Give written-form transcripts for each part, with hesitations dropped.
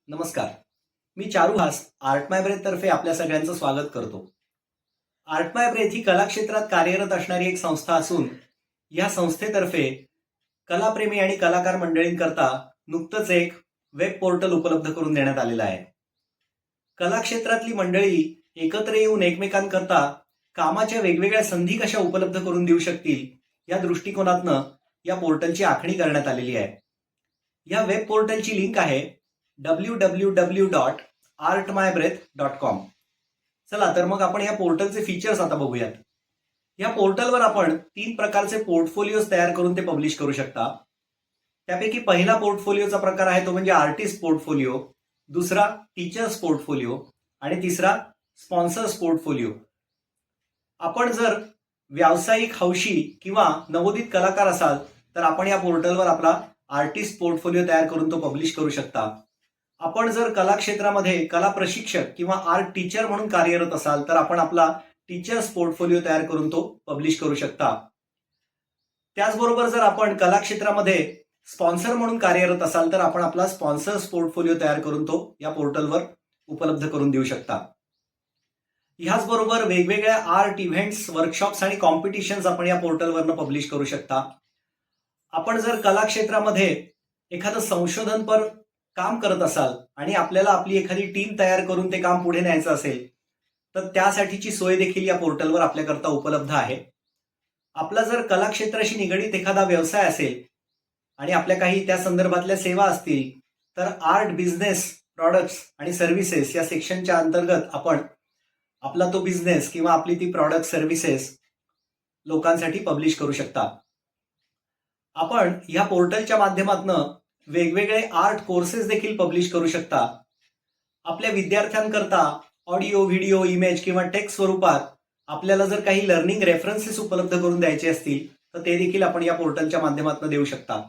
नमस्कार. मी चारुहास आर्ट माय ब्रेथ तर्फे आपल्या सगळ्यांचं स्वागत करतो. आर्ट माय ब्रेथ ही कला क्षेत्रात कार्यरत असणारी एक संस्था असून या संस्थेतर्फे कलाप्रेमी आणि कलाकार मंडळींकरता नुकतंच एक वेब पोर्टल उपलब्ध करून देण्यात आलेलं आहे. कला क्षेत्रातली मंडळी एकत्र येऊन एकमेकांकरता कामाच्या वेगवेगळ्या संधी कशा उपलब्ध करून देऊ शकतील या दृष्टिकोनातनं या पोर्टलची आखणी करण्यात आलेली आहे. या वेब पोर्टलची लिंक आहे www.artmyBreath.com. चला तर मग आपण या पोर्टलचे फीचर्स आता बघूयात. या पोर्टलवर आपण 3 प्रकारचे पोर्टफोलिओज तयार करून ते पब्लिश करू शकता. त्यापैकी पहिला पोर्टफोलिओचा प्रकार आहे तो म्हणजे आर्टिस्ट पोर्टफोलिओ, दुसरा टीचर्स पोर्टफोलिओ आणि तिसरा स्पॉन्सर्स पोर्टफोलिओ. आपण जर व्यावसायिक हौशी किंवा नवोदित कलाकार असाल तर आपण या पोर्टलवर आपला आर्टिस्ट पोर्टफोलिओ तयार करून तो पब्लिश करू शकता. आपण जर कला क्षेत्रामध्ये कला प्रशिक्षक किंवा आर्ट टीचर म्हणून कार्यरत असाल तर आपण आपला टीचर्स पोर्टफोलिओ तयार करून तो पब्लिश करू शकता. त्याचबरोबर जर आपण कला क्षेत्रामध्ये स्पॉन्सर म्हणून कार्यरत असाल तर आपण आपला स्पॉन्सर्स पोर्टफोलिओ तयार करून तो या पोर्टलवर उपलब्ध करून देऊ शकता. ह्याचबरोबर वेगवेगळ्या आर्ट इव्हेंट्स, वर्कशॉप्स आणि कॉम्पिटिशन्स आपण या पोर्टलवरनं पब्लिश करू शकता. आपण जर कला क्षेत्रामध्ये एखादं संशोधनपर काम करत असाल आणि आपल्याला आपली एखादी टीम तयार करून ते काम पुढे न्यायचं असेल तर त्यासाठीची सोय देखील या पोर्टलवर आपल्याकरता उपलब्ध आहे. आपला जर कला क्षेत्राशी निगडीत एखादा व्यवसाय असेल आणि आपल्या काही त्या संदर्भातल्या सेवा असतील तर आर्ट बिझनेस प्रॉडक्ट्स आणि सर्व्हिसेस या सेक्शनच्या अंतर्गत आपण आपला तो बिझनेस किंवा आपली ती प्रॉडक्ट सर्व्हिसेस लोकांसाठी पब्लिश करू शकता. आपण या पोर्टलच्या माध्यमातून वेगवेगळे आर्ट कोर्सेस देखील पब्लिश करू शकता. आपल्या विद्यार्थ्यांकरता ऑडिओ, व्हिडिओ, इमेज किंवा टेक्स्ट स्वरूपात आपल्याला जर काही लर्निंग रेफरन्सेस उपलब्ध करून द्यायचे असतील तर ते देखील आपण या पोर्टलच्या माध्यमातून देऊ शकता.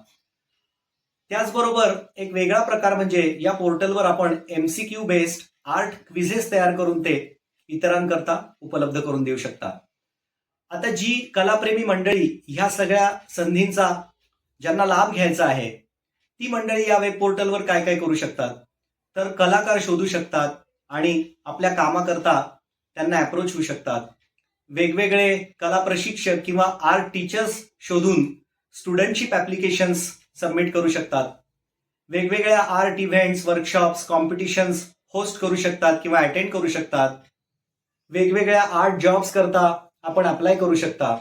त्याचबरोबर एक वेगळा प्रकार म्हणजे या पोर्टलवर आपण MCQ बेस्ड आर्ट क्विझेस तयार करून ते इतरांकरता उपलब्ध करून देऊ शकता. आता जी कलाप्रेमी मंडळी ह्या सगळ्या संधींचा ज्यांना लाभ घ्यायचा आहे ती मंडळी या वेब पोर्टलवर काय काय करू शकतात तर कलाकार शोधू शकतात आणि आपल्या कामाकरता त्यांना अप्रोच होऊ शकतात. वेगवेगळे कला प्रशिक्षक किंवा आर्ट टीचर्स शोधून स्टुडंटशिप ऍप्लिकेशन्स सबमिट करू शकतात. वेगवेगळ्या art events, workshops, competitions host करू शकतात किंवा अटेंड करू शकतात. वेगवेगळ्या आर्ट जॉब्स करता आपण अप्लाय करू शकता.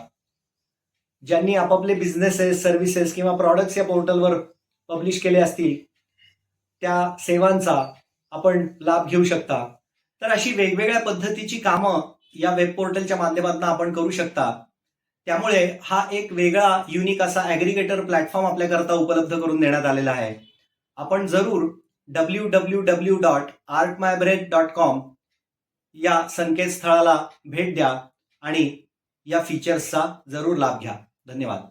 ज्यांनी आपापले बिझनेसेस, सर्व्हिसेस किंवा प्रॉडक्ट्स या पोर्टलवर पब्लिश केले असतील त्या सेवांचा आपण लाभ घेऊ शकता. तर अशी वेगवेगळ्या पद्धतीची कामं या वेब पोर्टलच्या माध्यमातून आपण करू शकता. त्यामुळे हा एक वेगळा युनिक असा ॲग्रिगेटर प्लॅटफॉर्म आपल्याकरता उपलब्ध करून देण्यात आलेला आहे. आपण जरूर www.artmybreath.com या संकेतस्थळाला भेट द्या आणि या फीचर्सचा जरूर लाभ घ्या. धन्यवाद.